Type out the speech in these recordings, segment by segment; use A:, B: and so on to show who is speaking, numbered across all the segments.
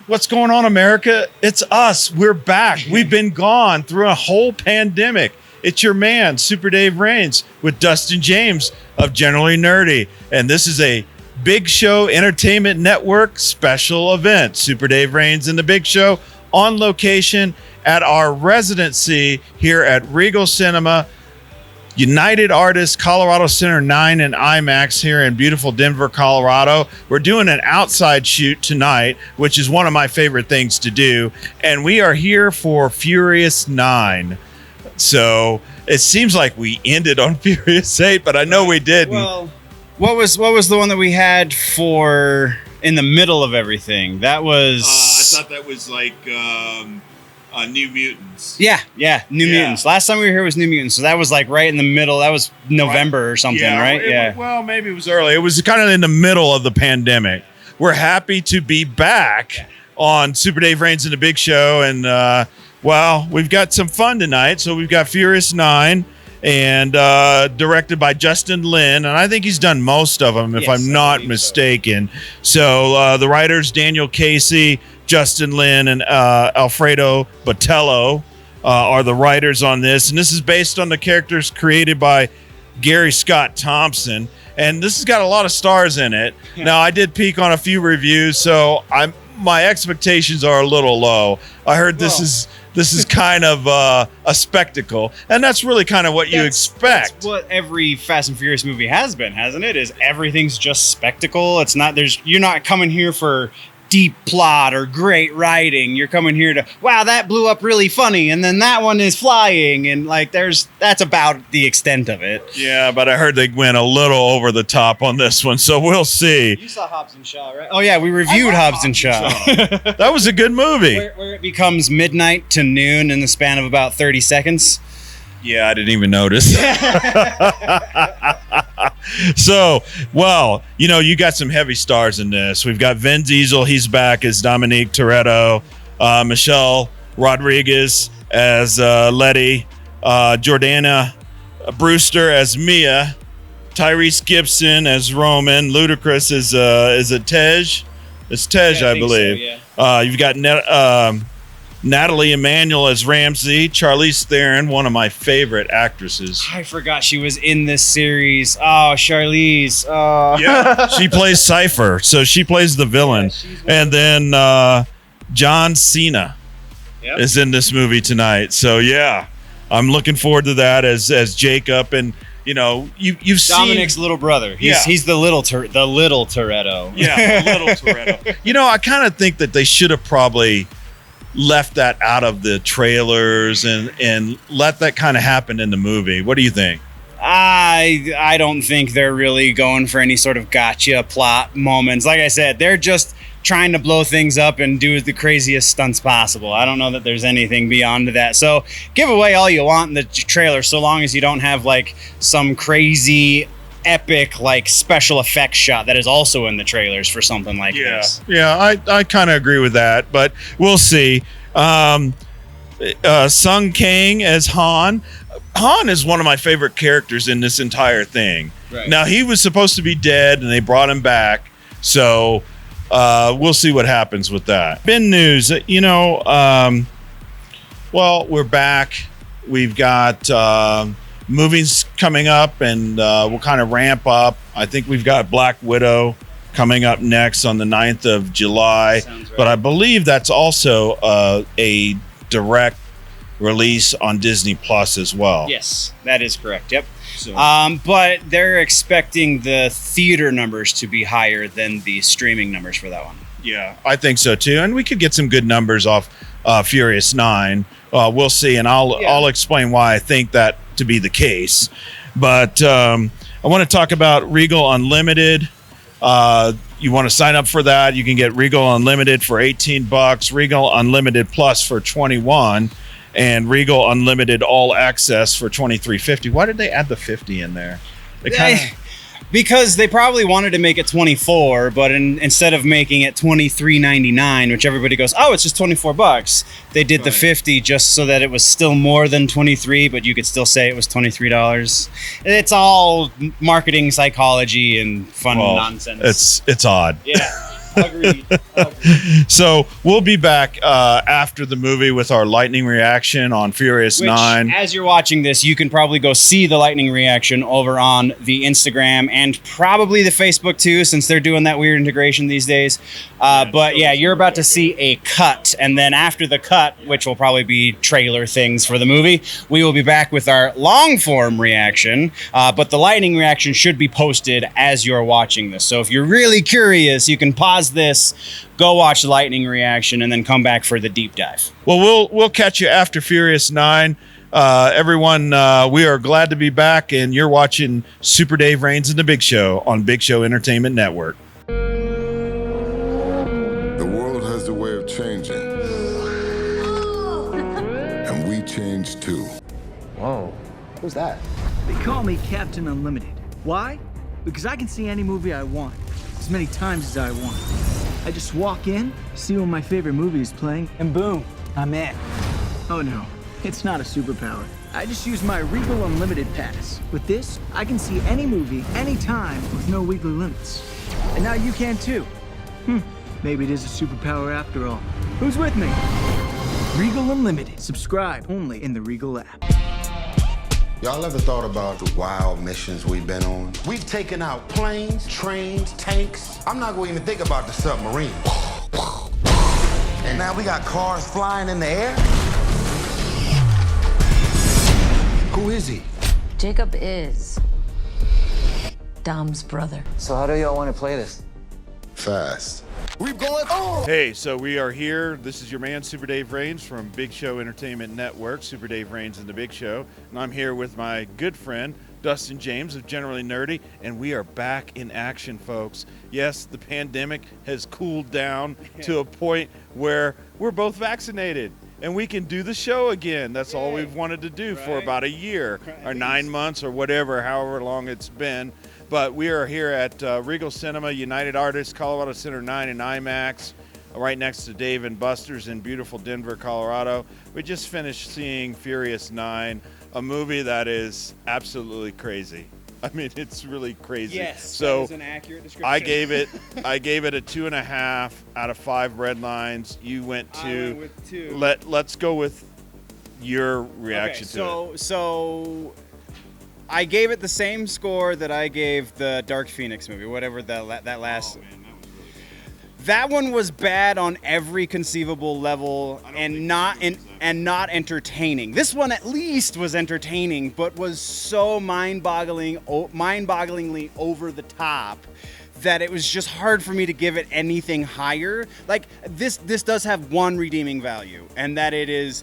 A: What's going on, America? It's us. We're back. We've been gone through a whole pandemic. It's your man, Super Dave Raines, with Dustin James of Generally Nerdy. And this is a Big Show Entertainment Network special event. Super Dave Raines and the Big Show on location at our residency here at Regal Cinema, United Artists, Colorado Center 9 and IMAX here in beautiful Denver, Colorado. We're doing an outside shoot tonight, which is one of my favorite things to do. And we are here for Furious 9. So it seems like we ended on Furious 8, but I know we didn't.
B: Well, what was the one that we had for in the middle of everything? That was...
A: I thought that was like... New Mutants.
B: Yeah, New Mutants. Last time we were here was New Mutants, so that was like right in the middle. That was November or something, right?
A: Well, maybe it was early. It was kind of in the middle of the pandemic. We're happy to be back on Super Dave Raines and the Big Show, and we've got some fun tonight. So we've got Furious 9, and directed by Justin Lin, and I think he's done most of them, if I'm not mistaken. So the writers, Daniel Casey, Justin Lin, and Alfredo Botello are the writers on this. And this is based on the characters created by Gary Scott Thompson. And this has got a lot of stars in it. Yeah. Now, I did peek on a few reviews, so my expectations are a little low. I heard this is kind of a spectacle, and that's really kind of what you expect.
B: That's what every Fast and Furious movie has been, hasn't it? Is everything's just spectacle. It's not. You're not coming here for deep plot or great writing. You're coming here to, wow, that blew up really funny, and then that one is flying, and like that's about the extent of it.
A: Yeah, but I heard they went a little over the top on this one, so we'll see.
B: You saw Hobbs and Shaw, right? Oh yeah, we reviewed Hobbs and Shaw.
A: That was a good movie.
B: Where it becomes midnight to noon in the span of about 30 seconds.
A: Yeah, I didn't even notice. So, you got some heavy stars in this. We've got Vin Diesel. He's back as Dominique Toretto. Michelle Rodriguez as Letty. Jordana Brewster as Mia. Tyrese Gibson as Roman. Ludacris is it Tej? It's Tej, I believe. So, yeah. You've got Natalie Emanuel as Ramsey, Charlize Theron, one of my favorite actresses.
B: I forgot she was in this series. Oh, Charlize.
A: Yeah, she plays Cypher, so she plays the villain. Yeah, and then John Cena is in this movie tonight. So yeah, I'm looking forward to that as Jacob, and you've seen
B: Dominic's little brother. He's the little Toretto.
A: Yeah, the little Toretto. I kind of think that they should have probably left that out of the trailers and let that kind of happen in the movie. What do you think?
B: I don't think they're really going for any sort of gotcha plot moments. Like I said, they're just trying to blow things up and do the craziest stunts possible. I don't know that there's anything beyond that. So give away all you want in the trailer, so long as you don't have like some crazy epic like special effects shot that is also in the trailers for something like this.
A: Yeah, I kind of agree with that, but we'll see. Sung Kang as Han. Han is one of my favorite characters in this entire thing. Right. Now, he was supposed to be dead, and they brought him back, so we'll see what happens with that. Bin news, we're back. We've got movies coming up, and we'll kind of ramp up. I think we've got Black Widow coming up next on the 9th of July. Sounds right. But I believe that's also a direct release on Disney Plus as well.
B: Yes, that is correct. Yep. So. But they're expecting the theater numbers to be higher than the streaming numbers for that one.
A: Yeah, I think so too. And we could get some good numbers off Furious 9. We'll see, and I'll explain why I think that to be the case. But I want to talk about Regal Unlimited. You want to sign up for that, you can get Regal Unlimited for $18, Regal Unlimited Plus for $21, and Regal Unlimited All Access for $23.50. Why did they add the 50 in there?
B: Because they probably wanted to make it 24, but instead of making it $23.99, which everybody goes, oh, it's just $24, they did the 50 just so that it was still more than 23, but you could still say it was $23. It's all marketing psychology and fun nonsense.
A: It's odd.
B: Yeah. Agreed.
A: So we'll be back after the movie with our lightning reaction on Furious
B: Which,
A: 9.
B: as you're watching this, you can probably go see the lightning reaction over on the Instagram and probably the Facebook too, since they're doing that weird integration these days. But yeah, you're about to see a cut, and then after the cut, which will probably be trailer things for the movie, we will be back with our long form reaction. But the lightning reaction should be posted as you're watching this. So if you're really curious, you can pause this, go watch the lightning reaction, and then come back for the deep dive.
A: Well, we'll catch you after Furious 9. Everyone, we are glad to be back, and you're watching Super Dave Reigns and the Big Show on Big Show Entertainment Network.
C: The world has a way of changing. And we change too.
D: Whoa, who's that?
E: They call me Captain Unlimited. Why? Because I can see any movie I want, as many times as I want. I just walk in, see when my favorite movie is playing, and boom, I'm in. Oh no, it's not a superpower. I just use my Regal Unlimited pass. With this, I can see any movie, anytime, with no weekly limits. And now you can too. Maybe it is a superpower after all. Who's with me? Regal Unlimited. Subscribe only in the Regal app.
F: Y'all ever thought about the wild missions we've been on? We've taken out planes, trains, tanks. I'm not gonna even think about the submarine. And now we got cars flying in the air? Who is he?
G: Jacob is Dom's brother.
D: So how do y'all want to play this?
C: Fast.
F: We're going. Oh!
A: Hey, so we are here. This is your man, Super Dave Reigns from Big Show Entertainment Network, Super Dave Reigns and the Big Show. And I'm here with my good friend, Dustin James of Generally Nerdy, and we are back in action, folks. Yes, the pandemic has cooled down to a point where we're both vaccinated. And we can do the show again. That's all we've wanted to do for about a year or 9 months or whatever, however long it's been. But we are here at Regal Cinema, United Artists, Colorado Center 9 and IMAX, right next to Dave and Buster's in beautiful Denver, Colorado. We just finished seeing Furious 9, a movie that is absolutely crazy. I mean, it's really crazy.
B: Yes,
A: so
B: that is an accurate description.
A: I gave it a 2.5 out of 5 red lines. You went to.
B: I went with 2.
A: Let's go with your reaction to it.
B: So I gave it the same score that I gave the Dark Phoenix movie, whatever that last.
A: Oh, man, that was really bad.
B: That one was bad on every conceivable level and not entertaining. This one at least was entertaining, but was so mind-bogglingly over the top that it was just hard for me to give it anything higher. Like this does have one redeeming value, and that it is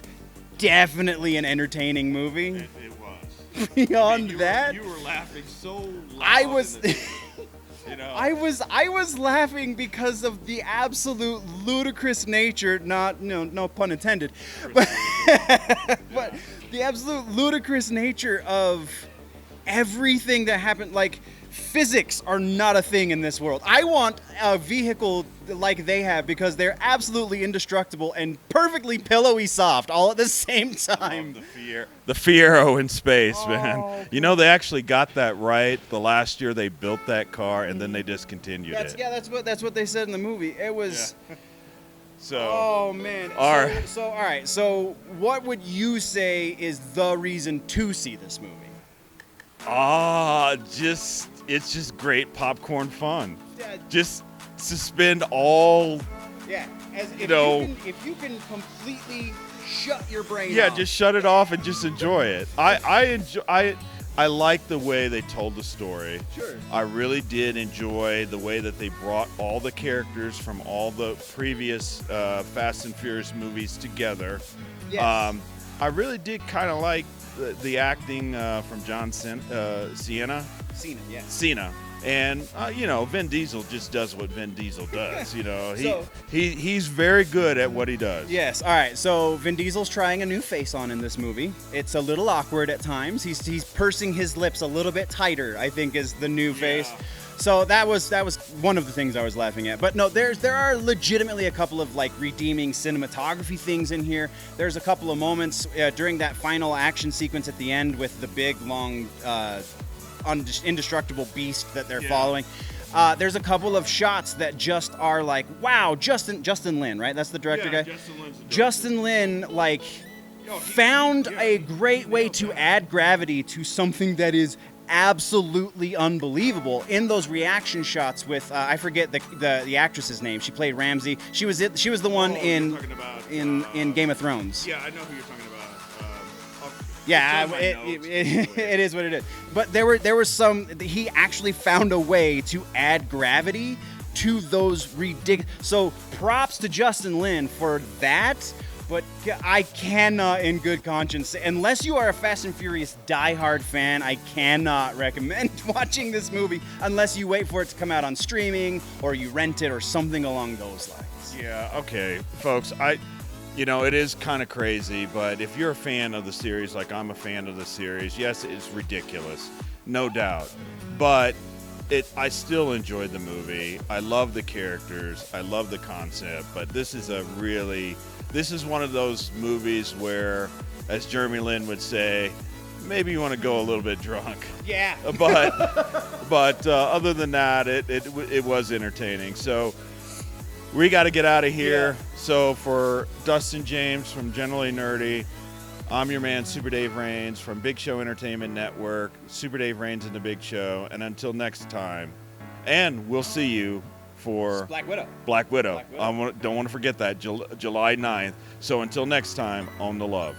B: definitely an entertaining movie.
A: It was.
B: Beyond that,
A: you were laughing so loud.
B: I was.
A: You know.
B: I was laughing because of the absolute ludicrous nature, no pun intended, but the absolute ludicrous nature of everything that happened. Like, physics are not a thing in this world. I want a vehicle like they have because they're absolutely indestructible and perfectly pillowy soft all at the same time.
A: The Fiero in space, man. You know, they actually got that right the last year they built that car, and then they discontinued it.
B: Yeah, that's what they said in the movie. It was.
A: Yeah. So.
B: Oh man.
A: All right.
B: So all right. So what would you say is the reason to see this movie?
A: It's just great popcorn fun.
B: Yeah.
A: Just suspend all.
B: Yeah. If you can completely shut your brain off.
A: Just shut it off and just enjoy it. I like the way they told the story.
B: Sure.
A: I really did enjoy the way that they brought all the characters from all the previous Fast and Furious movies together.
B: Yes.
A: I really did kind of like the acting from John Cena.
B: Cena, yeah.
A: Cena. And, Vin Diesel just does what Vin Diesel does. He's very good at what he does.
B: Yes. All right. So Vin Diesel's trying a new face on in this movie. It's a little awkward at times. He's pursing his lips a little bit tighter, I think, is the new face. So that was one of the things I was laughing at. But no, there are legitimately a couple of like redeeming cinematography things in here. There's a couple of moments during that final action sequence at the end with the big long indestructible beast that they're following. There's a couple of shots that just are like, wow, Justin Lin, right? That's the director guy.
A: Justin Lin's the director.
B: Justin Lin, like, found a great way to add gravity to something that is absolutely unbelievable in those reaction shots with I forget the actress's name. She played Ramsay. She was the one in Game of Thrones.
A: Yeah, I know who you're talking about.
B: Yeah, it is what it is. But there were some. He actually found a way to add gravity to those ridiculous. So props to Justin Lin for that. But I cannot, in good conscience, unless you are a Fast and Furious diehard fan, I cannot recommend watching this movie unless you wait for it to come out on streaming or you rent it or something along those lines.
A: Yeah, okay, folks, it is kind of crazy, but if you're a fan of the series, like I'm a fan of the series, yes, it's ridiculous, no doubt. But I still enjoyed the movie. I love the characters. I love the concept. But this is one of those movies where, as Jeremy Lin would say, maybe you want to go a little bit drunk.
B: Yeah.
A: But other than that, it was entertaining. So we got to get out of here. Yeah. So for Dustin James from Generally Nerdy, I'm your man, Super Dave Rains from Big Show Entertainment Network, Super Dave Rains and the Big Show. And until next time, and we'll see you for
B: Black Widow.
A: Don't want to forget that, July 9th. So until next time, on the love.